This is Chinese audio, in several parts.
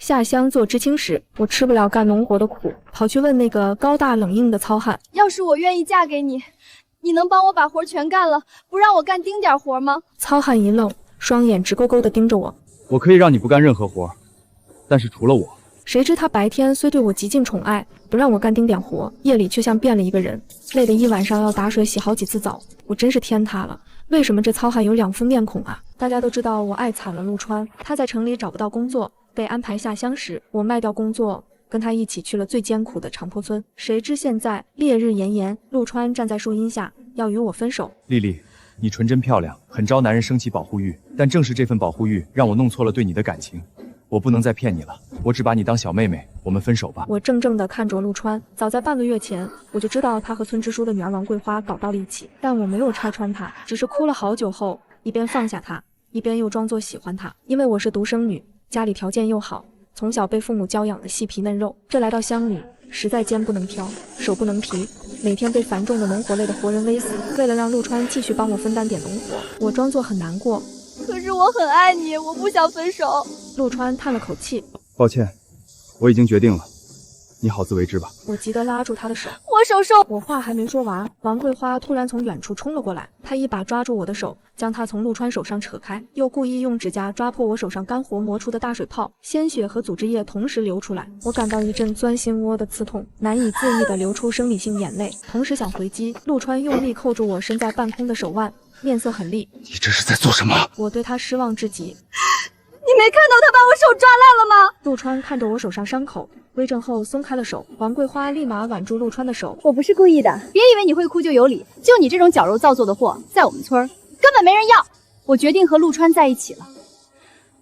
下乡做知青时，我吃不了干农活的苦，跑去问那个高大冷硬的糙汉：要是我愿意嫁给你，你能帮我把活全干了，不让我干丁点活吗？糙汉一愣，双眼直勾勾地盯着我。我可以让你不干任何活，但是除了我。谁知他白天虽对我极尽宠爱，不让我干丁点活，夜里却像变了一个人，累得一晚上要打水洗好几次澡。我真是天塌了，为什么这糙汉有两副面孔啊？大家都知道我爱惨了陆川，他在城里找不到工作，被安排下乡时，我卖掉工作，跟他一起去了最艰苦的长坡村。谁知现在烈日炎炎，陆川站在树荫下，要与我分手。丽丽，你纯真漂亮，很招男人升起保护欲，但正是这份保护欲让我弄错了对你的感情。我不能再骗你了，我只把你当小妹妹，我们分手吧。我怔怔地看着陆川，早在半个月前，我就知道他和村支书的女儿王桂花搞到了一起，但我没有拆穿他，只是哭了好久后，一边放下他，一边又装作喜欢他。因为我是独生女，家里条件又好，从小被父母教养的细皮嫩肉，这来到乡里，实在肩不能挑，手不能提，每天被繁重的农活累得活人微死。为了让陆川继续帮我分担点农活，我装作很难过。可是我很爱你，我不想分手。陆川叹了口气，抱歉，我已经决定了，你好自为之吧。我急得拉住他的手，我手受。我话还没说完，王桂花突然从远处冲了过来，她一把抓住我的手，将它从陆川手上扯开，又故意用指甲抓破我手上干活磨出的大水泡，鲜血和组织液同时流出来。我感到一阵钻心窝的刺痛，难以自抑地流出生理性眼泪，同时想回击。陆川用力扣住我伸在半空的手腕，面色很厉。你这是在做什么？我对他失望至极。你没看到他把我手抓烂了吗？陆川看着我手上伤口，微怔后松开了手。王桂花立马挽住陆川的手。我不是故意的，别以为你会哭就有理，就你这种矫揉造作的货，在我们村根本没人要。我决定和陆川在一起了。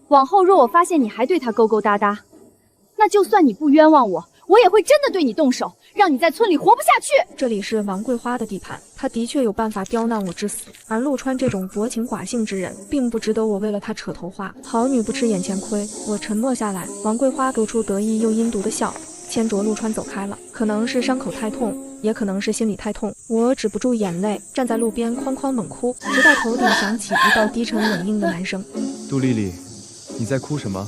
往后若我发现你还对他勾勾搭搭，那就算你不冤枉我，我也会真的对你动手，让你在村里活不下去。这里是王桂花的地盘，她的确有办法刁难我致死，而陆川这种薄情寡性之人，并不值得我为了他扯头花。好女不吃眼前亏，我沉默下来。王桂花露出得意又阴毒的笑，牵着陆川走开了。可能是伤口太痛，也可能是心里太痛，我止不住眼泪，站在路边哐哐猛哭，直到头顶响起一道低沉冷硬的男声：杜丽丽，你在哭什么？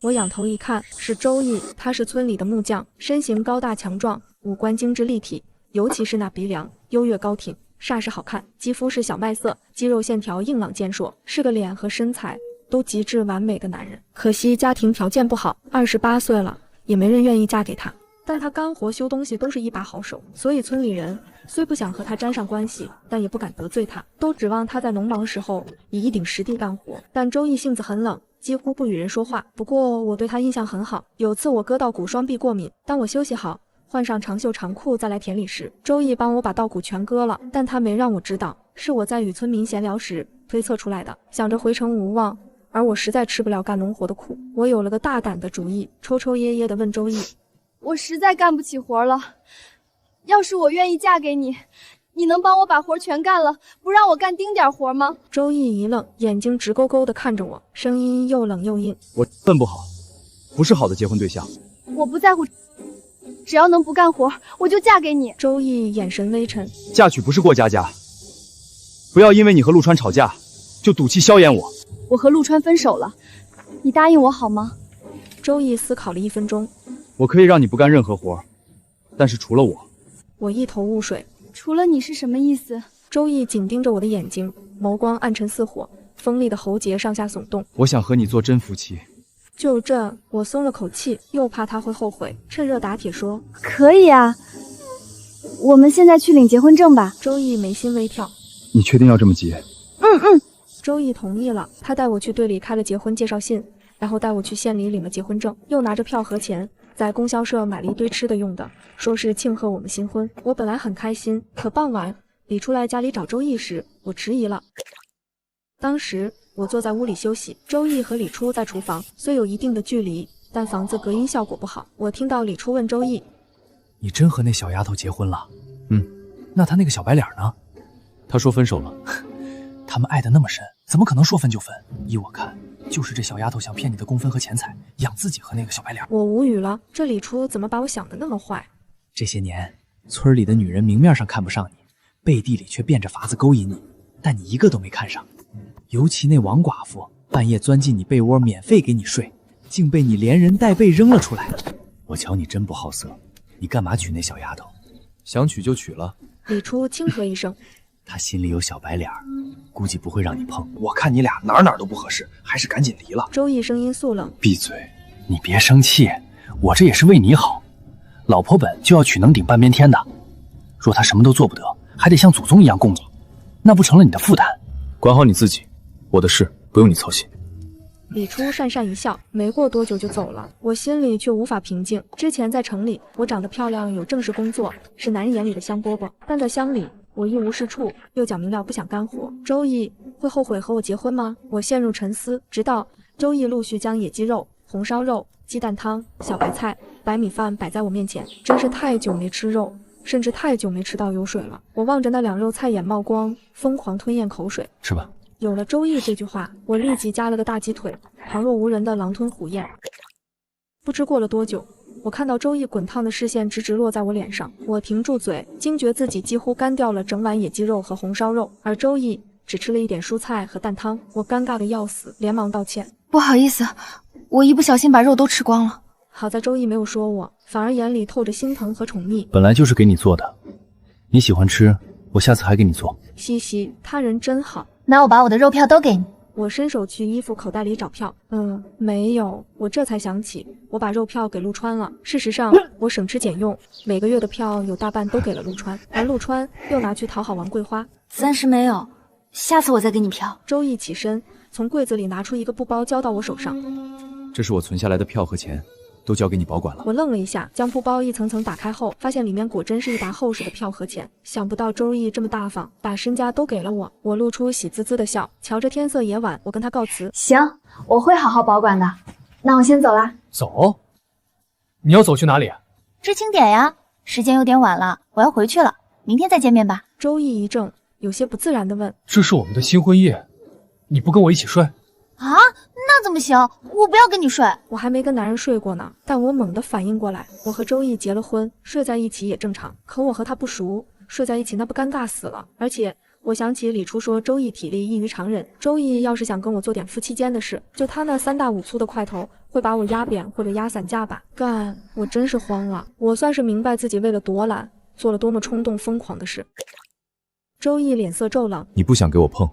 我仰头一看，是周易，他是村里的木匠，身形高大强壮，五官精致立体，尤其是那鼻梁优越高挺，煞是好看。肌肤是小麦色，肌肉线条硬朗健硕，是个脸和身材都极致完美的男人。可惜家庭条件不好，28岁了，也没人愿意嫁给他。但他干活修东西都是一把好手，所以村里人虽不想和他沾上关系，但也不敢得罪他，都指望他在农忙时候以一顶实地干活。但周易性子很冷，几乎不与人说话。不过我对他印象很好，有次我割稻谷双臂过敏，当我休息好换上长袖长裤再来田里时，周易帮我把稻谷全割了，但他没让我知道，是我在与村民闲聊时推测出来的。想着回城无望，而我实在吃不了干农活的苦，我有了个大胆的主意，抽抽噎噎地问周易：我实在干不起活了，要是我愿意嫁给你，你能帮我把活全干了，不让我干丁点活吗？周易一愣，眼睛直勾勾地看着我，声音又冷又硬：我笨不好，不是好的结婚对象。我不在乎，只要能不干活，我就嫁给你。周易眼神微沉：嫁娶不是过家家，不要因为你和陆川吵架就赌气消炎我。我和陆川分手了，你答应我好吗？周易思考了1分钟：我可以让你不干任何活，但是除了我。我一头雾水，除了你是什么意思？周易紧盯着我的眼睛，眸光暗沉似火，锋利的喉结上下耸动。我想和你做真夫妻。就这，我松了口气，又怕他会后悔，趁热打铁说：可以啊，我们现在去领结婚证吧。周易眉心微跳：你确定要这么急？周易同意了，他带我去队里开了结婚介绍信，然后带我去县里领了结婚证，又拿着票和钱在供销社买了一堆吃的用的，说是庆贺我们新婚。我本来很开心，可傍晚李出来家里找周易时，我迟疑了。当时我坐在屋里休息，周易和李初在厨房，虽有一定的距离，但房子隔音效果不好。我听到李初问周易：你真和那小丫头结婚了？那她那个小白脸呢？他说分手了。他们爱得那么深，怎么可能说分就分？依我看，就是这小丫头想骗你的工分和钱财，养自己和那个小白脸。我无语了，这李初怎么把我想得那么坏？这些年，村里的女人明面上看不上你，背地里却变着法子勾引你，但你一个都没看上。尤其那王寡妇，半夜钻进你被窝免费给你睡，竟被你连人带背扔了出来。我瞧你真不好色，你干嘛娶那小丫头？想娶就娶了。李初轻咳一声，她心里有小白脸儿，估计不会让你碰。我看你俩哪都不合适，还是赶紧离了。周易声音肃冷，闭嘴！你别生气，我这也是为你好。老婆本就要娶能顶半边天的，若她什么都做不得，还得像祖宗一样供你，那不成了你的负担？管好你自己，我的事不用你操心。李初讪讪一笑，没过多久就走了。我心里却无法平静。之前在城里，我长得漂亮，有正式工作，是男人眼里的香饽饽；但在乡里，我一无是处，又讲明了不想干活。周易会后悔和我结婚吗？我陷入沉思，直到周易陆续将野鸡肉、红烧肉、鸡蛋汤、小白菜、白米饭摆在我面前。真是太久没吃肉，甚至太久没吃到有水了。我望着那两肉菜眼冒光，疯狂吞咽口水。吃吧。有了周易这句话，我立即加了个大鸡腿，旁若无人的狼吞虎咽。不知过了多久，我看到周易滚烫的视线直直落在我脸上，我停住嘴，惊觉自己几乎干掉了整碗野鸡肉和红烧肉，而周易只吃了一点蔬菜和蛋汤。我尴尬的要死，连忙道歉：“不好意思，我一不小心把肉都吃光了。”好在周易没有说我，反而眼里透着心疼和宠溺。本来就是给你做的，你喜欢吃，我下次还给你做。嘻嘻，他人真好。那我把我的肉票都给你。我伸手去衣服口袋里找票，没有。我这才想起，我把肉票给陆川了。事实上，我省吃俭用，每个月的票有大半都给了陆川，而陆川又拿去讨好王桂花。暂时没有，下次我再给你票。周易起身，从柜子里拿出一个布包交到我手上。这是我存下来的票和钱，都交给你保管了。我愣了一下，将布包一层层打开后，发现里面果真是一沓厚实的票和钱。想不到周易这么大方，把身家都给了我。我露出喜滋滋的笑，瞧着天色也晚，我跟他告辞。行，我会好好保管的。那我先走啦。走？你要走去哪里？知青点呀，时间有点晚了，我要回去了，明天再见面吧。周易一怔，有些不自然地问：“这是我们的新婚夜，你不跟我一起睡？”啊，那怎么行？我不要跟你睡。我还没跟男人睡过呢，但我猛地反应过来，我和周易结了婚，睡在一起也正常。可我和他不熟，睡在一起那不尴尬死了。而且我想起李初说周易体力异于常人，周易要是想跟我做点夫妻间的事，就他那3大5粗的块头，会把我压扁或者压散架吧。干，我真是慌了。我算是明白自己为了夺懒，做了多么冲动疯狂的事。周易脸色骤冷：“你不想给我碰，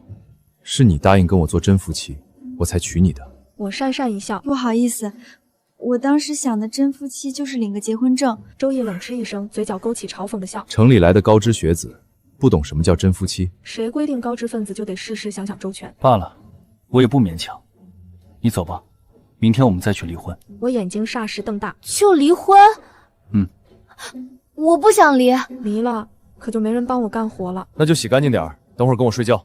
是你答应跟我做真夫妻，我才娶你的。”我讪讪一笑：“不好意思，我当时想的真夫妻就是领个结婚证。”周易冷嗤一声，嘴角勾起嘲讽的笑：“城里来的高知学子，不懂什么叫真夫妻。谁规定高知分子就得事事想想周全？罢了，我也不勉强。你走吧，明天我们再去离婚。”我眼睛霎时瞪大：“就离婚？”“我不想离。”“离了，可就没人帮我干活了。”“那就洗干净点，等会儿跟我睡觉。”“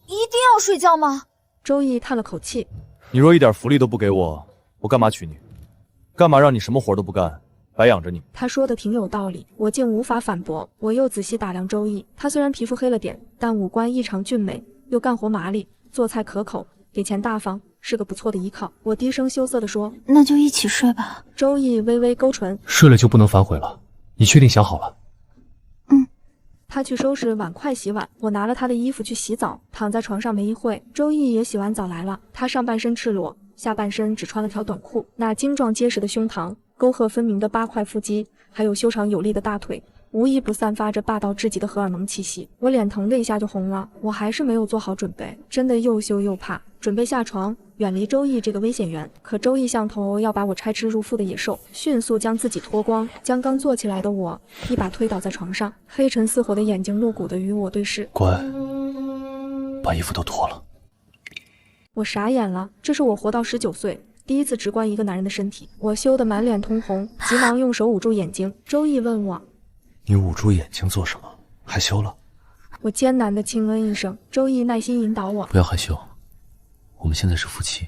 一定要睡觉吗？”周易叹了口气：“你若一点福利都不给我，我干嘛娶你？干嘛让你什么活都不干，白养着你？”他说的挺有道理，我竟无法反驳。我又仔细打量周易，他虽然皮肤黑了点，但五官异常俊美，又干活麻利，做菜可口，给钱大方，是个不错的依靠。我低声羞涩地说：“那就一起睡吧。”周易微微勾唇：“睡了就不能反悔了，你确定想好了？”他去收拾碗筷洗碗，我拿了他的衣服去洗澡，躺在床上没一会，周易也洗完澡来了。他上半身赤裸，下半身只穿了条短裤，那精壮结实的胸膛，沟壑分明的8块腹肌，还有修长有力的大腿，无一不散发着霸道至极的荷尔蒙气息。我脸腾的一下就红了，我还是没有做好准备，真的又羞又怕，准备下床远离周易这个危险源。可周易像头要把我拆吃入腹的野兽，迅速将自己脱光，将刚坐起来的我一把推倒在床上，黑沉似火的眼睛露骨的与我对视。乖，把衣服都脱了。我傻眼了，这是我活到19岁第一次直观一个男人的身体，我羞得满脸通红，急忙用手捂住眼睛。周易问我：“你捂住眼睛做什么？害羞了？”我艰难地轻嗯一声。周易耐心引导我：“不要害羞，我们现在是夫妻，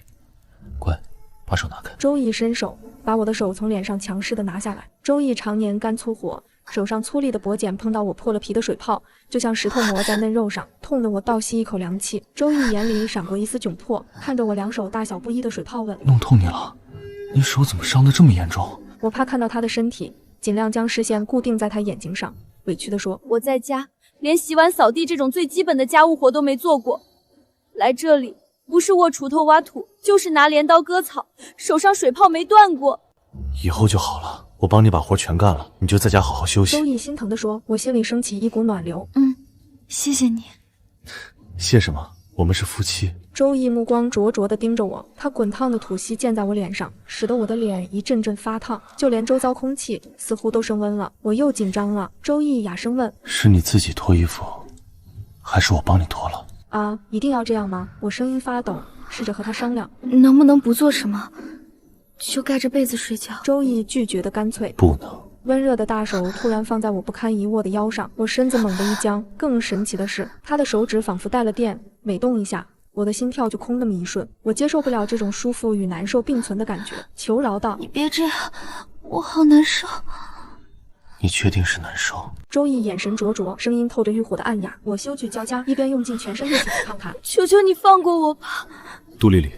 乖，把手拿开。”周易伸手把我的手从脸上强势地拿下来。周易常年肝粗火，手上粗粝的薄茧碰到我破了皮的水泡，就像石头磨在嫩肉上，痛得我倒吸一口凉气。周易眼里闪过一丝窘迫，看着我两手大小不一的水泡问：“弄痛你了？你手怎么伤得这么严重？”我怕看到他的身体，尽量将视线固定在他眼睛上，委屈地说：“我在家连洗碗扫地这种最基本的家务活都没做过，来这里不是握锄头挖土，就是拿镰刀割草，手上水泡没断过。以后就好了，我帮你把活全干了，你就在家好好休息。周易心疼地说，我心里升起一股暖流。谢谢你。谢什么？我们是夫妻。周易目光灼灼地盯着我，他滚烫的吐息溅在我脸上，使得我的脸一阵阵发烫，就连周遭空气似乎都升温了。我又紧张了。周易哑声问：是你自己脱衣服，还是我帮你脱了？啊，一定要这样吗？我声音发抖，试着和他商量，能不能不做什么，就盖着被子睡觉？周易拒绝的干脆。不能。温热的大手突然放在我不堪一握的腰上，我身子猛地一僵。更神奇的是，他的手指仿佛带了电，每动一下，我的心跳就空那么一瞬。我接受不了这种舒服与难受并存的感觉，求饶道：你别这样，我好难受。你确定是难受？周易眼神灼灼，声音透着欲火的暗哑。我羞惧交加，一边用尽全身力气抵抗他。求求你放过我吧。杜丽丽，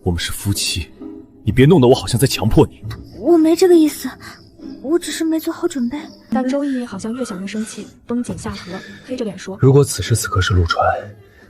我们是夫妻，你别弄得我好像在强迫你。我没这个意思，我只是没做好准备。但周易好像越想越生气，绷紧下颌，黑着脸说：如果此时此刻是陆川，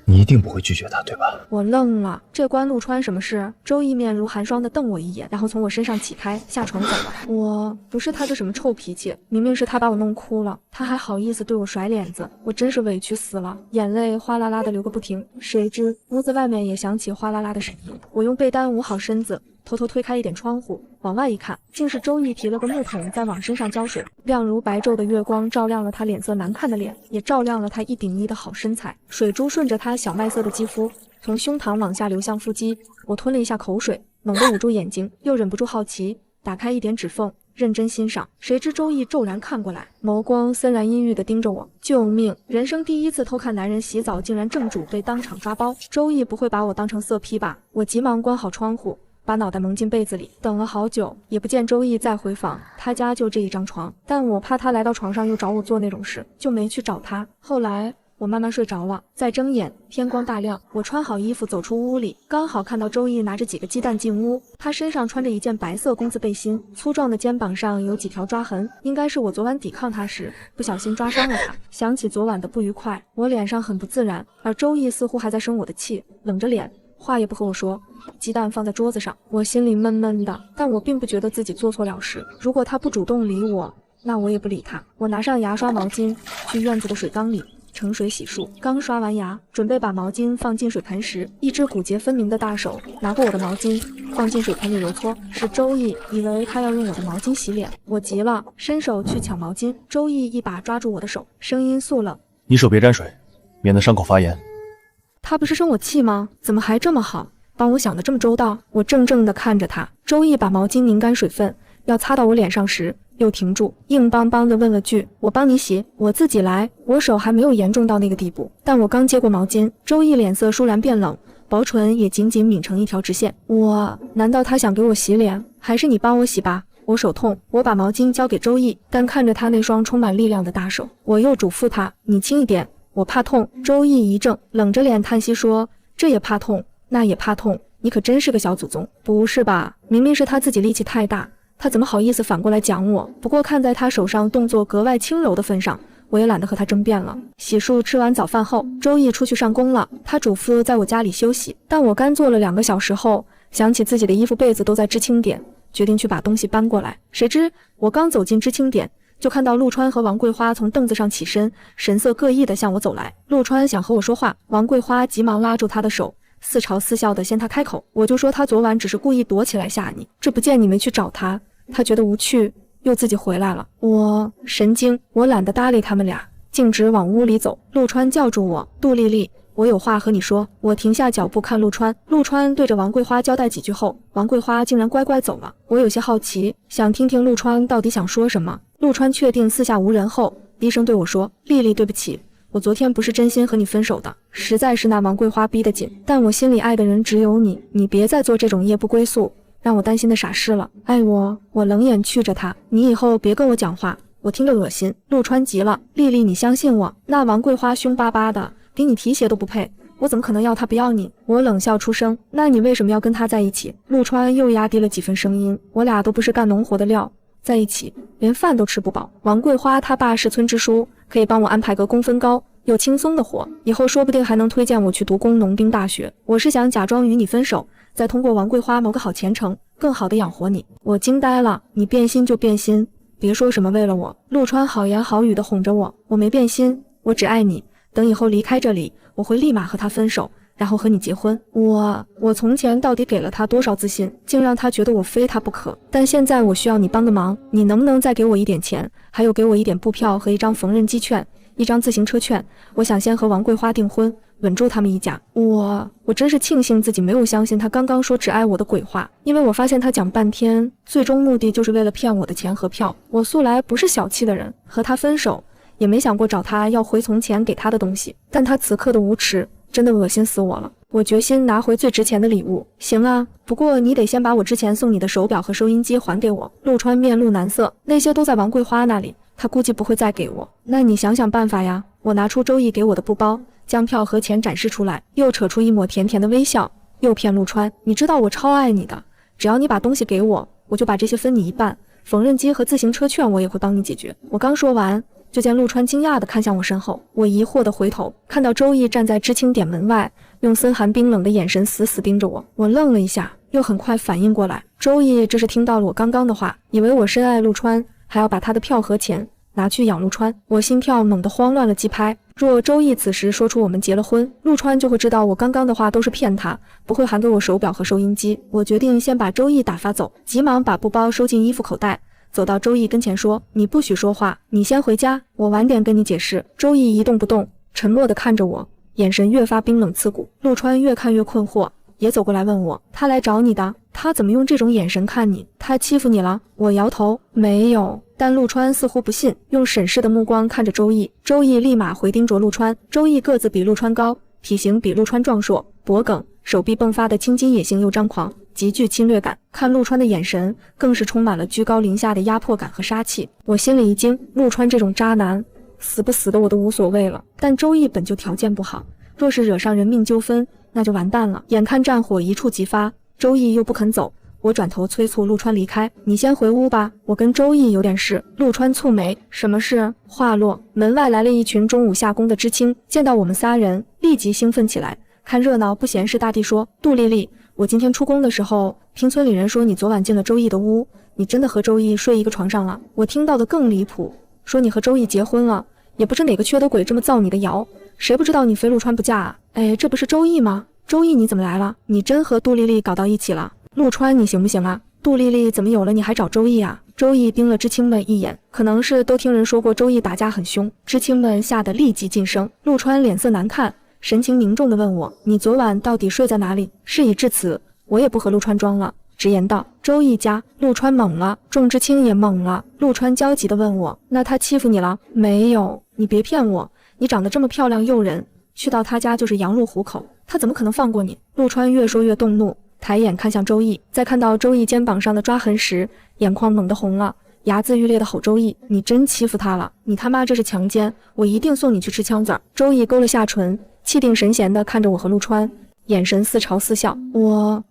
你一定不会拒绝他，对吧？我愣了，这关陆川什么事？周易面如寒霜地瞪我一眼，然后从我身上起开，下床走了。我不是他这什么臭脾气，明明是他把我弄哭了，他还好意思对我甩脸子，我真是委屈死了，眼泪哗啦啦地流个不停。谁知屋子外面也响起哗啦啦的声音，我用被单捂好身子，偷偷推开一点窗户，往外一看，竟是周易提了个木桶在往身上浇水，亮如白昼的月光照亮了他脸色难看的脸，也照亮了他一顶一的好身材。水珠顺着他小麦色的肌肤从胸膛往下流向腹肌，我吞了一下口水，猛地捂住眼睛，又忍不住好奇，打开一点指缝，认真欣赏。谁知周易骤然看过来，眸光森然阴郁地盯着我。救命！人生第一次偷看男人洗澡，竟然正主被当场抓包。周易不会把我当成色批吧？我急忙关好窗户，把脑袋蒙进被子里，等了好久，也不见周易再回访。他家就这一张床，但我怕他来到床上又找我做那种事，就没去找他。后来我慢慢睡着了，再睁眼，天光大亮，我穿好衣服走出屋里，刚好看到周易拿着几个鸡蛋进屋。他身上穿着一件白色工字背心，粗壮的肩膀上有几条抓痕，应该是我昨晚抵抗他时不小心抓伤了他。想起昨晚的不愉快，我脸上很不自然，而周易似乎还在生我的气，冷着脸，话也不和我说。鸡蛋放在桌子上，我心里闷闷的，但我并不觉得自己做错了事。如果他不主动理我，那我也不理他。我拿上牙刷毛巾，去院子的水缸里盛水洗漱。刚刷完牙，准备把毛巾放进水盆时，一只骨节分明的大手拿过我的毛巾，放进水盆里揉搓。是周易，以为他要用我的毛巾洗脸。我急了，伸手去抢毛巾，周易一把抓住我的手，声音肃冷：你手别沾水，免得伤口发炎。他不是生我气吗？怎么还这么好，帮我想得这么周到？我怔怔地看着他。周易把毛巾拧干水分，要擦到我脸上时又停住，硬邦邦地问了句：我帮你洗？我自己来。我手还没有严重到那个地步，但我刚接过毛巾，周易脸色倏然变冷，薄唇也紧紧抿成一条直线。难道他想给我洗脸？还是你帮我洗吧，我手痛。我把毛巾交给周易，但看着他那双充满力量的大手，我又嘱咐他：你轻一点，我怕痛。周易一怔，冷着脸叹息说：这也怕痛，那也怕痛，你可真是个小祖宗。不是吧，明明是他自己力气太大，他怎么好意思反过来讲我？不过看在他手上动作格外轻柔的份上，我也懒得和他争辩了。洗漱吃完早饭后，周易出去上工了，他嘱咐在我家里休息。但我干坐了2个小时后，想起自己的衣服被子都在知青点，决定去把东西搬过来。谁知我刚走进知青点，就看到陆川和王桂花从凳子上起身，神色各异地向我走来。陆川想和我说话，王桂花急忙拉住他的手，似嘲似笑地先他开口。我就说他昨晚只是故意躲起来吓你，这不见你没去找他，他觉得无趣，又自己回来了。我神经，我懒得搭理他们俩，径直往屋里走。陆川叫住我：杜丽丽，我有话和你说。我停下脚步看陆川，陆川对着王桂花交代几句后，王桂花竟然乖乖走了。我有些好奇，想听听陆川到底想说什么。陆川确定四下无人后，低声对我说：丽丽，对不起，我昨天不是真心和你分手的，实在是那王桂花逼得紧，但我心里爱的人只有你，你别再做这种夜不归宿让我担心的傻事了。爱我冷眼觑着他，你以后别跟我讲话，我听着恶心。陆川急了：丽丽，你相信我，那王桂花凶巴巴的，比你提鞋都不配，我怎么可能要她不要你？我冷笑出声：那你为什么要跟她在一起？陆川又压低了几分声音：我俩都不是干农活的料，在一起连饭都吃不饱。王桂花她爸是村支书，可以帮我安排个工分高，有轻松的活，以后说不定还能推荐我去读工农兵大学。我是想假装与你分手，再通过王桂花谋个好前程，更好的养活你。我惊呆了，你变心就变心，别说什么为了我。陆川好言好语的哄着我没变心，我只爱你。等以后离开这里，我会立马和他分手，然后和你结婚。我从前到底给了他多少自信，竟让他觉得我非他不可。但现在我需要你帮个忙，你能不能再给我一点钱，还有给我一点布票和一张缝纫机券，一张自行车券。我想先和王桂花订婚，稳住他们一家。我真是庆幸自己没有相信他刚刚说只爱我的鬼话，因为我发现他讲半天，最终目的就是为了骗我的钱和票。我素来不是小气的人，和他分手也没想过找他要回从前给他的东西，但他此刻的无耻真的恶心死我了。我决心拿回最值钱的礼物。行啊，不过你得先把我之前送你的手表和收音机还给我。陆川面露难色，那些都在王桂花那里，他估计不会再给我。那你想想办法呀。我拿出周易给我的布包，将票和钱展示出来，又扯出一抹甜甜的微笑，诱骗陆川，你知道我超爱你的，只要你把东西给我，我就把这些分你一半，缝纫机和自行车券我也会帮你解决。我刚说完，就见陆川惊讶地看向我身后，我疑惑地回头，看到周易站在知青点门外，用森寒冰冷的眼神死死盯着我。我愣了一下，又很快反应过来，周易这是听到了我刚刚的话，以为我深爱陆川，还要把他的票和钱拿去养陆川。我心跳猛地慌乱了几拍。若周易此时说出我们结了婚，陆川就会知道我刚刚的话都是骗他，不会还给我手表和收音机。我决定先把周易打发走，急忙把布包收进衣服口袋，走到周易跟前说，你不许说话，你先回家，我晚点跟你解释。周易一动不动，沉默地看着我，眼神越发冰冷刺骨。陆川越看越困惑，也走过来问我，他来找你的，他怎么用这种眼神看你？他欺负你了？我摇头，没有。但陆川似乎不信，用审视的目光看着周易。周易立马回盯着陆川。周易个子比陆川高，体型比陆川壮硕，脖梗，手臂迸发的青筋野性又张狂，极具侵略感。看陆川的眼神更是充满了居高临下的压迫感和杀气。我心里一惊，陆川这种渣男，死不死的我都无所谓了，但周易本就条件不好，若是惹上人命纠纷，那就完蛋了。眼看战火一触即发，周易又不肯走，我转头催促陆川离开，你先回屋吧，我跟周易有点事。陆川蹙眉，什么事？话落，门外来了一群中午下工的知青，见到我们仨人，立即兴奋起来，看热闹不嫌事大地说，杜丽丽，我今天出工的时候，听村里人说你昨晚进了周易的屋，你真的和周易睡一个床上了。我听到的更离谱，说你和周易结婚了，也不知哪个缺德鬼这么造你的谣，谁不知道你非陆川不嫁啊？哎，这不是周易吗？周易你怎么来了？你真和杜丽丽搞到一起了？陆川你行不行啊？杜丽丽怎么有了你还找周易啊？周易盯了知青们一眼，可能是都听人说过周易打架很凶，知青们吓得立即噤声。陆川脸色难看，神情凝重地问我，你昨晚到底睡在哪里？事已至此，我也不和陆川装了，直言道，周易家。陆川懵了，众知青也懵了。陆川焦急地问我，那他欺负你了？没有，你别骗我，你长得这么漂亮诱人，去到他家就是羊入虎口，他怎么可能放过你？陆川越说越动怒，抬眼看向周易，在看到周易肩膀上的抓痕时，眼眶猛地红了，睚眦欲裂地吼周易，你真欺负他了，你他妈这是强奸，我一定送你去吃枪子儿。周易勾了下唇，气定神闲地看着我和陆川，眼神似嘲似笑。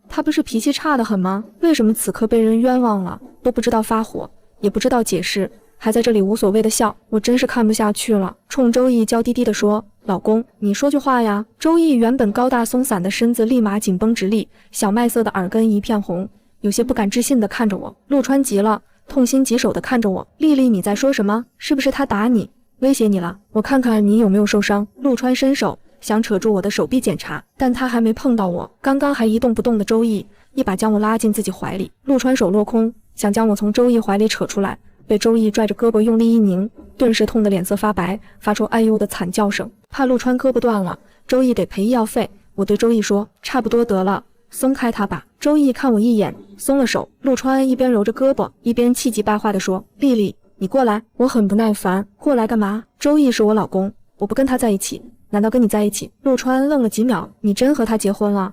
他不是脾气差得很吗？为什么此刻被人冤枉了，都不知道发火，也不知道解释，还在这里无所谓的笑？我真是看不下去了，冲周易娇滴滴地说，老公，你说句话呀。周易原本高大松散的身子立马紧绷直立，小麦色的耳根一片红，有些不敢置信地看着我。陆川急了，痛心疾首地看着我，丽丽你在说什么？是不是他打你，威胁你了？我看看你有没有受伤。陆川伸手想扯住我的手臂检查，但他还没碰到我，刚刚还一动不动的周易一把将我拉进自己怀里。陆川手落空，想将我从周易怀里扯出来，被周易拽着胳膊用力一拧，顿时痛得脸色发白，发出哎呦的惨叫声。怕陆川胳膊断了，周易得赔医药费。我对周易说，差不多得了，松开他吧。周易看我一眼，松了手。陆川一边揉着胳膊，一边气急败坏地说，丽丽，你过来。我很不耐烦，过来干嘛？周易是我老公，我不跟他在一起，难道跟你在一起？陆川愣了几秒，你真和他结婚了？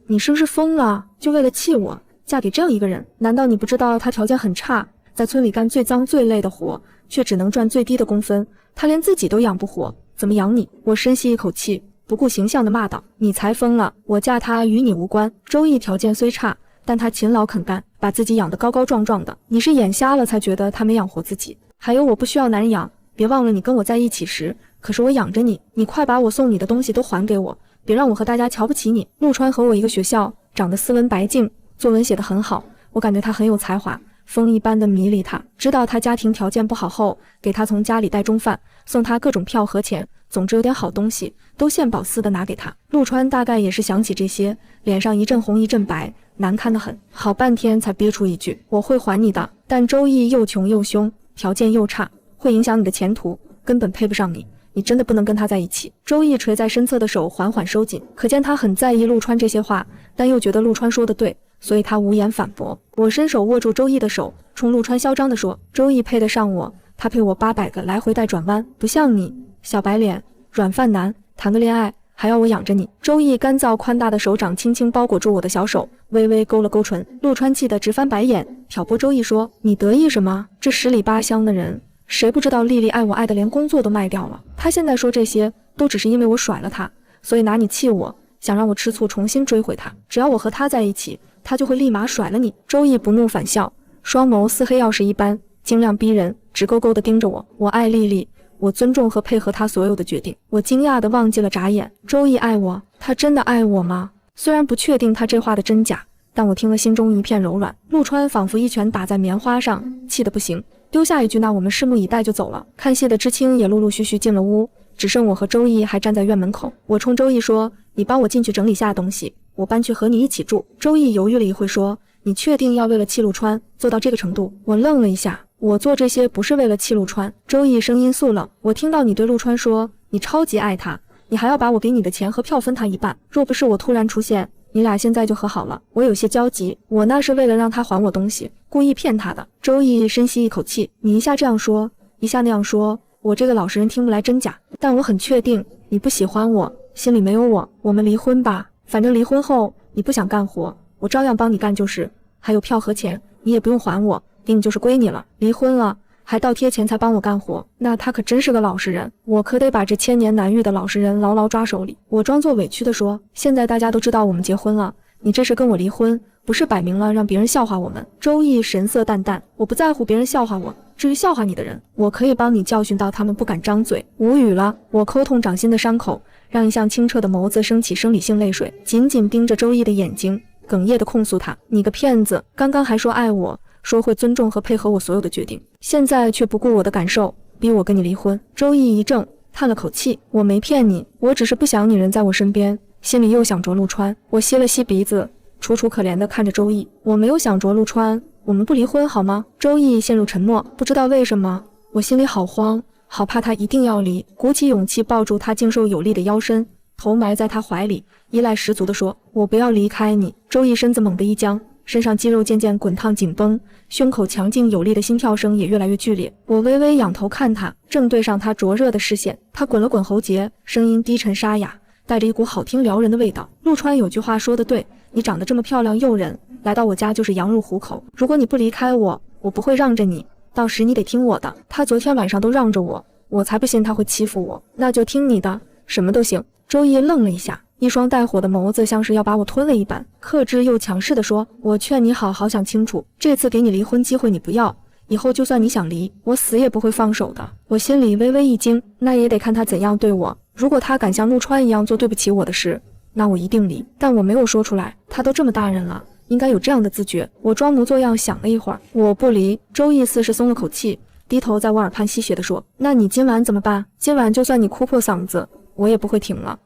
你是不是疯了？就为了气我，嫁给这样一个人？难道你不知道他条件很差，在村里干最脏最累的活，却只能赚最低的工分，他连自己都养不活，怎么养你？我深吸一口气，不顾形象地骂道，你才疯了，我嫁他与你无关。周易条件虽差，但他勤劳肯干，把自己养得高高壮壮的，你是眼瞎了才觉得他没养活自己。还有我不需要男人养，别忘了你跟我在一起时可是我养着你，你快把我送你的东西都还给我，别让我和大家瞧不起你。陆川和我一个学校，长得斯文白净，作文写得很好，我感觉他很有才华，风一般的迷离他。知道他家庭条件不好后，给他从家里带中饭，送他各种票和钱，总之有点好东西都献宝似的拿给他。陆川大概也是想起这些，脸上一阵红一阵白，难看得很，好半天才憋出一句我会还你的。但周易又穷又凶，条件又差，会影响你的前途，根本配不上你，你真的不能跟他在一起。周易垂在身侧的手缓缓收紧，可见他很在意陆川这些话，但又觉得陆川说的对，所以他无言反驳。我伸手握住周易的手，冲陆川嚣张地说，周易配得上我，他配我800个来回带转弯，不像你小白脸软饭男，谈个恋爱还要我养着你。周易干燥宽大的手掌轻轻包裹住我的小手，微微勾了勾唇。陆川气得直翻白眼，挑拨周易说，你得意什么？这10里8乡的人，谁不知道丽丽爱我爱的连工作都卖掉了？他现在说这些都只是因为我甩了他，所以拿你气我，想让我吃醋重新追回他。只要我和他在一起，他就会立马甩了你。周易不怒反笑，双眸似黑曜石一般晶亮逼人，直勾勾地盯着我。我爱丽丽，我尊重和配合她所有的决定。我惊讶地忘记了眨眼。周易爱我，他真的爱我吗？虽然不确定他这话的真假，但我听了心中一片柔软。陆川仿佛一拳打在棉花上，气得不行，丢下一句那我们拭目以待就走了。看戏的知青也陆陆续续进了屋，只剩我和周易还站在院门口。我冲周易说，你帮我进去整理下东西，我搬去和你一起住。周易犹豫了一会说，你确定要为了气陆川做到这个程度？我愣了一下，我做这些不是为了气陆川。周易声音肃冷，我听到你对陆川说你超级爱他，你还要把我给你的钱和票分他一半，若不是我突然出现，你俩现在就和好了。我有些焦急，我那是为了让他还我东西，故意骗他的。周易深吸一口气，你一下这样说，一下那样说，我这个老实人听不来真假，但我很确定你不喜欢我，心里没有我，我们离婚吧，反正离婚后你不想干活，我照样帮你干就是，还有票和钱你也不用还我，给你就是归你了。离婚了还倒贴钱才帮我干活，那他可真是个老实人，我可得把这千年难遇的老实人牢牢抓手里。我装作委屈地说，现在大家都知道我们结婚了，你这是跟我离婚，不是摆明了让别人笑话我们？周易神色淡淡，我不在乎别人笑话我，至于笑话你的人，我可以帮你教训到他们不敢张嘴。无语了，我抠痛掌心的伤口，让一向清澈的眸子升起生理性泪水，紧紧盯着周易的眼睛，哽咽地控诉他，你个骗子，刚刚还说爱我，说会尊重和配合我所有的决定，现在却不顾我的感受，逼我跟你离婚。周易一怔，叹了口气，我没骗你，我只是不想你人在我身边，心里又想着陆川。我吸了吸鼻子，楚楚可怜地看着周易，我没有想着陆川，我们不离婚好吗？周易陷入沉默，不知道为什么我心里好慌，好怕他一定要离，鼓起勇气抱住他净瘦有力的腰身，头埋在他怀里，依赖十足地说，我不要离开你。周易身子猛地一僵，身上肌肉渐渐滚烫紧绷，胸口强劲有力的心跳声也越来越剧烈。我微微仰头看他，正对上他灼热的视线。他滚了滚喉结，声音低沉沙哑，带着一股好听撩人的味道。陆川有句话说得对，你长得这么漂亮诱人，来到我家就是羊入虎口。如果你不离开我，我不会让着你，到时你得听我的。他昨天晚上都让着我，我才不信他会欺负我。那就听你的，什么都行。周易愣了一下，一双带火的眸子像是要把我吞了一般，克制又强势地说，我劝你好好想清楚，这次给你离婚机会你不要，以后就算你想离，我死也不会放手的。我心里微微一惊，那也得看他怎样对我，如果他敢像陆川一样做对不起我的事，那我一定离。但我没有说出来，他都这么大人了，应该有这样的自觉。我装模作样想了一会儿，我不离。周易似是松了口气，低头在我耳畔吸血地说，那你今晚怎么办？今晚就算你哭破嗓子，我也不会停了。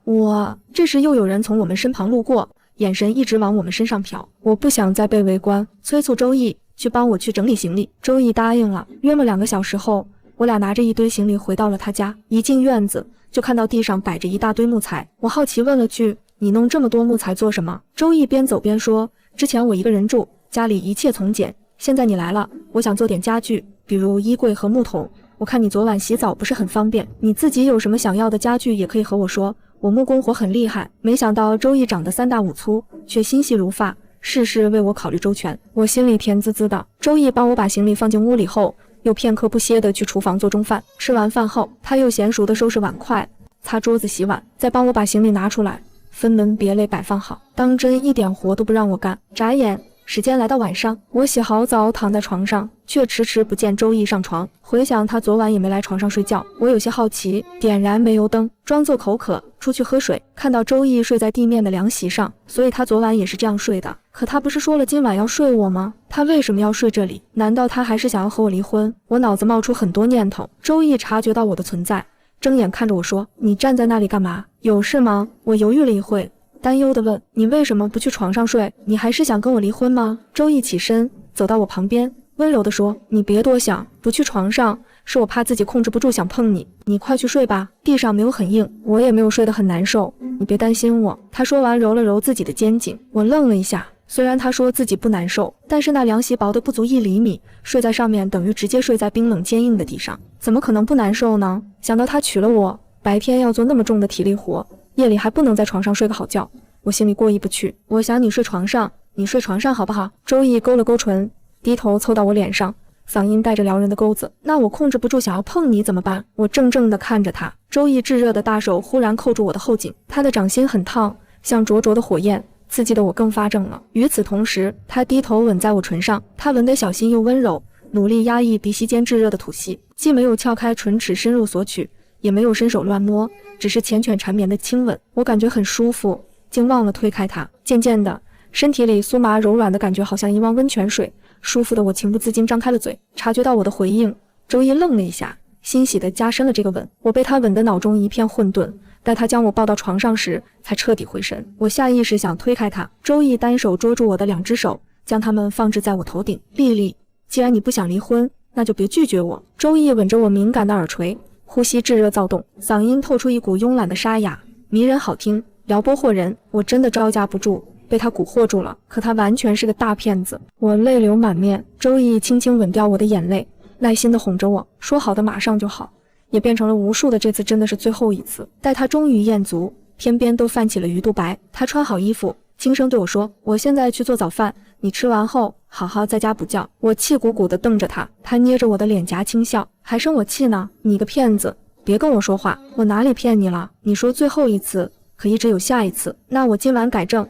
这时又有人从我们身旁路过，眼神一直往我们身上瞟。我不想再被围观，催促周易去帮我去整理行李。周易答应了。约莫2个小时后，我俩拿着一堆行李回到了他家。一进院子，就看到地上摆着一大堆木材。我好奇问了句，你弄这么多木材做什么？周易边走边说，之前我一个人住，家里一切从简，现在你来了，我想做点家具，比如衣柜和木桶。我看你昨晚洗澡不是很方便，你自己有什么想要的家具也可以和我说，我木工活很厉害。没想到周易长得3大5粗，却心细如发，事事为我考虑周全，我心里甜滋滋的。周易帮我把行李放进屋里后，又片刻不歇地去厨房做中饭。吃完饭后，他又娴熟地收拾碗筷，擦桌子洗碗，再帮我把行李拿出来，分门别类摆放好，当真一点活都不让我干。眨眼时间来到晚上，我洗好澡躺在床上，却迟迟不见周易上床。回想他昨晚也没来床上睡觉，我有些好奇，点燃煤油灯，装作口渴，出去喝水。看到周易睡在地面的凉席上，所以他昨晚也是这样睡的。可他不是说了今晚要睡我吗？他为什么要睡这里？难道他还是想要和我离婚？我脑子冒出很多念头。周易察觉到我的存在，睁眼看着我说：“你站在那里干嘛？有事吗？”我犹豫了一会，担忧地问：“你为什么不去床上睡？你还是想跟我离婚吗？”周易起身走到我旁边，温柔地说：“你别多想，不去床上是我怕自己控制不住想碰你，你快去睡吧。地上没有很硬，我也没有睡得很难受，你别担心我。”他说完揉了揉自己的肩颈，我愣了一下。虽然他说自己不难受，但是那凉席薄的不足1厘米，睡在上面等于直接睡在冰冷坚硬的地上，怎么可能不难受呢？想到他娶了我，白天要做那么重的体力活，夜里还不能在床上睡个好觉，我心里过意不去。我想你睡床上，你睡床上好不好？周易勾了勾唇，低头凑到我脸上，嗓音带着撩人的钩子。那我控制不住想要碰你怎么办？我怔怔地看着他，周易炙热的大手忽然扣住我的后颈，他的掌心很烫，像灼灼的火焰，刺激得我更发怔了。与此同时，他低头吻在我唇上，他吻得小心又温柔，努力压抑鼻息间炙热的吐息，既没有撬开唇齿深入索取，也没有伸手乱摸，只是缱绻缠绵的亲吻。我感觉很舒服，竟忘了推开他。渐渐的，身体里酥麻柔软的感觉好像一汪温泉水，舒服的我情不自禁张开了嘴。察觉到我的回应，周易愣了一下，欣喜地加深了这个吻。我被他吻得脑中一片混沌，待他将我抱到床上时，才彻底回神。我下意识想推开他，周易单手捉住我的2只手，将它们放置在我头顶。丽丽，既然你不想离婚，那就别拒绝我。周易吻着我敏感的耳垂，呼吸炙热躁动，嗓音透出一股慵懒的沙哑，迷人好听，撩拨惑人。我真的招架不住，被他蛊惑住了。可他完全是个大骗子，我泪流满面。周易轻轻吻掉我的眼泪，耐心地哄着我，说好的马上就好，也变成了无数的这次真的是最后一次。待他终于咽足，天边都泛起了鱼肚白。他穿好衣服，轻声对我说：“我现在去做早饭，你吃完后好好在家补觉。”我气鼓鼓地瞪着他，他捏着我的脸颊轻笑：“还生我气呢？你个骗子，别跟我说话，我哪里骗你了？你说最后一次，可一直有下一次，那我今晚改正。”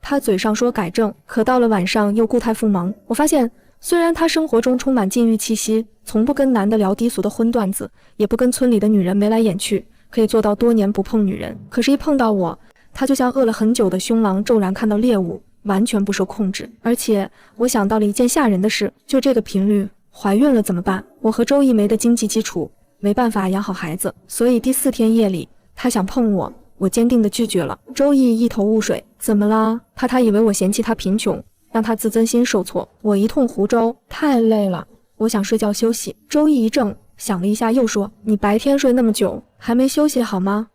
他嘴上说改正，可到了晚上又固态复萌。我发现虽然他生活中充满禁欲气息，从不跟男的聊低俗的荤段子，也不跟村里的女人眉来眼去，可以做到多年不碰女人，可是一碰到我，他就像饿了很久的凶狼骤然看到猎物，完全不受控制。而且我想到了一件吓人的事，就这个频率，怀孕了怎么办？我和周易没的经济基础，没办法养好孩子，所以第4天夜里，他想碰我，我坚定地拒绝了。周易一头雾水，怎么啦？怕他以为我嫌弃他贫穷，让他自尊心受挫。我一通胡诌，太累了，我想睡觉休息。周易一怔，想了一下又说：“你白天睡那么久，还没休息好吗？”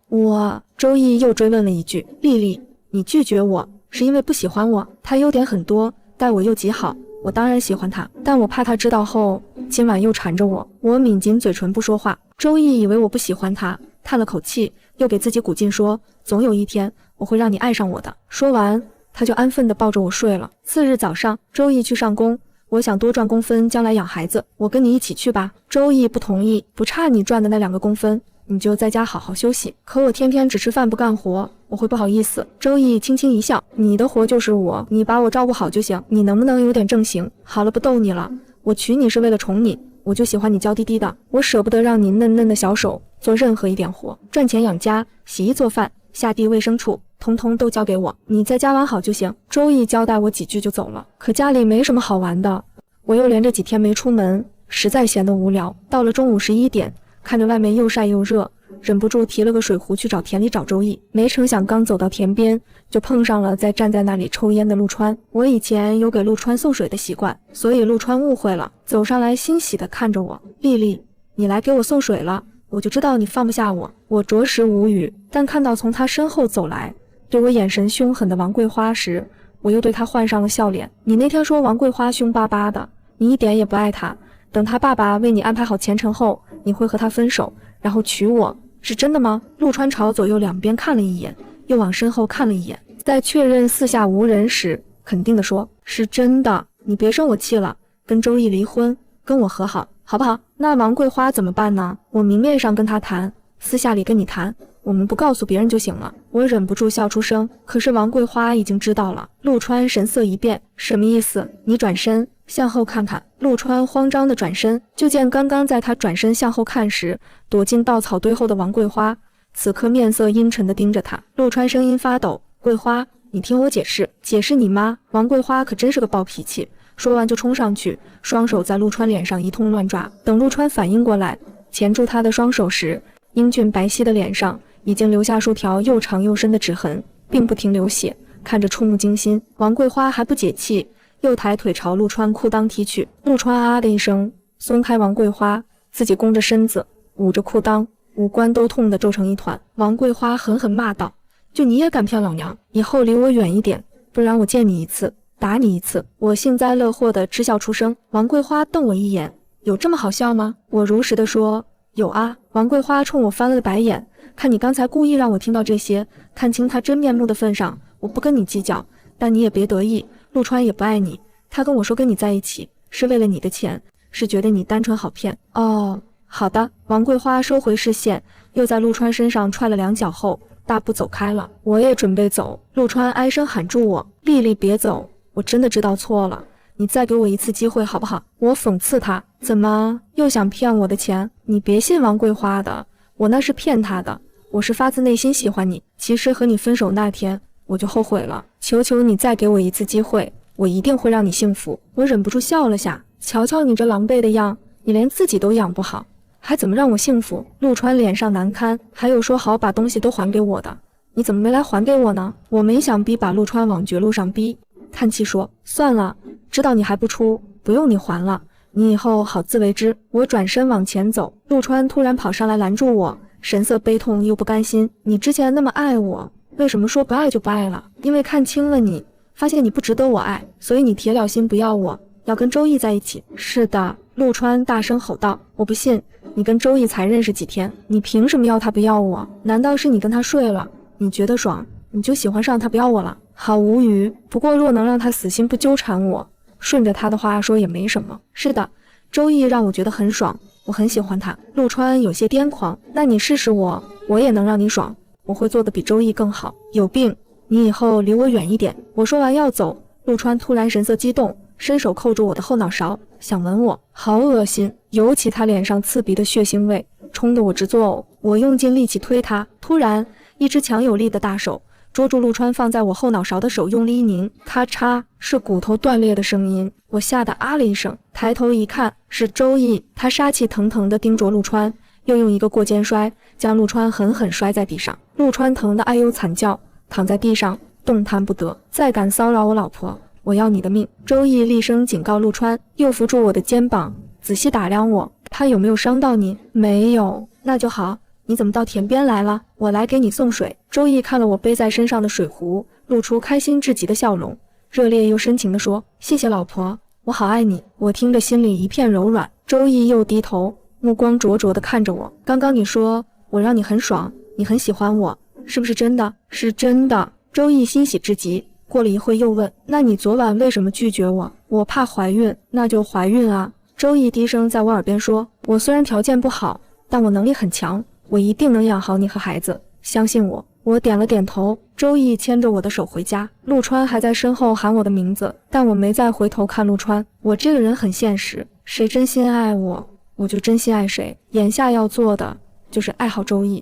周易又追问了一句：“丽丽，你拒绝我是因为不喜欢我？”他优点很多，待我又极好，我当然喜欢他，但我怕他知道后今晚又缠着我。我抿紧嘴唇不说话。周易以为我不喜欢他，叹了口气，又给自己鼓劲说：“总有一天我会让你爱上我的。”说完，他就安分地抱着我睡了。次日早上，周易去上工，我想多赚工分，将来养孩子，我跟你一起去吧。周易不同意，不差你赚的那2个工分，你就在家好好休息。可我天天只吃饭不干活，我会不好意思。周易轻轻一笑：“你的活就是我，你把我照顾好就行，你能不能有点正形？好了，不逗你了，我娶你是为了宠你，我就喜欢你娇滴滴的，我舍不得让你嫩嫩的小手做任何一点活，赚钱养家，洗衣做饭，下地卫生处，通通都交给我，你在家玩好就行。”周易交代我几句就走了。可家里没什么好玩的，我又连着几天没出门，实在闲得无聊。到了中午11点，看着外面又晒又热，忍不住提了个水壶去田里找周易。没成想刚走到田边，就碰上了站在那里抽烟的陆川。我以前有给陆川送水的习惯，所以陆川误会了，走上来欣喜地看着我：“丽丽，你来给我送水了，我就知道你放不下我。”我着实无语，但看到从他身后走来对我眼神凶狠的王桂花时，我又对他换上了笑脸。你那天说王桂花凶巴巴的，你一点也不爱她，等他爸爸为你安排好前程后，你会和他分手，然后娶我，是真的吗？陆川朝左右两边看了一眼，又往身后看了一眼，在确认四下无人时，肯定地说：“是真的，你别生我气了，跟周易离婚，跟我和好，好不好？”那王桂花怎么办呢？我明面上跟他谈，私下里跟你谈，我们不告诉别人就行了。我忍不住笑出声，可是王桂花已经知道了。陆川神色一变，什么意思？你转身向后看看。陆川慌张地转身，就见刚刚在他转身向后看时，躲进稻草堆后的王桂花，此刻面色阴沉地盯着他。陆川声音发抖：“桂花，你听我解释。”“解释你妈！”王桂花可真是个暴脾气，说完就冲上去，双手在陆川脸上一通乱抓。等陆川反应过来，钳住他的双手时，英俊白皙的脸上已经留下数条又长又深的指痕，并不停流血，看着触目惊心。王桂花还不解气，又抬腿朝陆川裤裆踢去。陆川啊的一声松开王桂花，自己弓着身子捂着裤裆，五官都痛得皱成一团。王桂花狠狠骂道：“就你也敢骗老娘？以后离我远一点，不然我见你一次打你一次！”我幸灾乐祸地嗤笑出声。王桂花瞪我一眼：“有这么好笑吗？”我如实地说：“有啊。”王桂花冲我翻了个白眼：“看你刚才故意让我听到这些，看清他真面目的份上，我不跟你计较，但你也别得意，陆川也不爱你，他跟我说跟你在一起是为了你的钱，是觉得你单纯好骗。”“哦，好的。”王桂花收回视线，又在陆川身上踹了2脚后，大步走开了。我也准备走，陆川哀声喊住我：“丽丽，别走，我真的知道错了，你再给我一次机会好不好？”我讽刺他：“怎么又想骗我的钱？你别信王桂花的，我那是骗他的，我是发自内心喜欢你。其实和你分手那天我就后悔了，求求你再给我一次机会，我一定会让你幸福。”我忍不住笑了下：“瞧瞧你这狼狈的样，你连自己都养不好，还怎么让我幸福？”陆川脸上难堪，还有说好把东西都还给我的，你怎么没来还给我呢？我没想逼，把陆川往绝路上逼，叹气说：“算了，知道你还不出，不用你还了，你以后好自为之。”我转身往前走，陆川突然跑上来拦住我，神色悲痛又不甘心：“你之前那么爱我，为什么说不爱就不爱了？因为看清了你，发现你不值得我爱，所以你铁了心不要我，要跟周易在一起。”“是的。”陆川大声吼道：“我不信，你跟周易才认识几天，你凭什么要他不要我？难道是你跟他睡了，你觉得爽，你就喜欢上他不要我了？好无语。不过若能让他死心不纠缠我，顺着他的话说也没什么。是的，周易让我觉得很爽，我很喜欢他。”陆川有些癫狂：“那你试试我，我也能让你爽，我会做得比周易更好。”“有病，你以后离我远一点。”我说完要走，陆川突然神色激动，伸手扣住我的后脑勺，想吻我，好恶心，尤其他脸上刺鼻的血腥味，冲得我直作呕。我用尽力气推他，突然一只强有力的大手捉住陆川放在我后脑勺的手，用力一拧，咔嚓，是骨头断裂的声音。我吓得啊了一声，抬头一看是周易，他杀气腾腾地盯着陆川，又用一个过肩摔将陆川狠狠摔在地上。陆川疼得哎呦惨叫，躺在地上动弹不得。“再敢骚扰我老婆，我要你的命！”周易厉声警告陆川，又扶住我的肩膀，仔细打量我：“他有没有伤到你？”“没有。”“那就好，你怎么到田边来了？我来给你送水。”周易看了我背在身上的水壶，露出开心至极的笑容，热烈又深情地说：“谢谢老婆，我好爱你。”我听着心里一片柔软。周易又低头，目光灼灼地看着我：“刚刚你说我让你很爽，你很喜欢我，是不是真的？”“是真的。”周易欣喜至极，过了一会又问：“那你昨晚为什么拒绝我？”“我怕怀孕。”“那就怀孕啊。”周易低声在我耳边说：“我虽然条件不好，但我能力很强，我一定能养好你和孩子，相信我。”我点了点头。周易牵着我的手回家，陆川还在身后喊我的名字，但我没再回头看陆川。我这个人很现实，谁真心爱我，我就真心爱谁。眼下要做的就是爱好周易。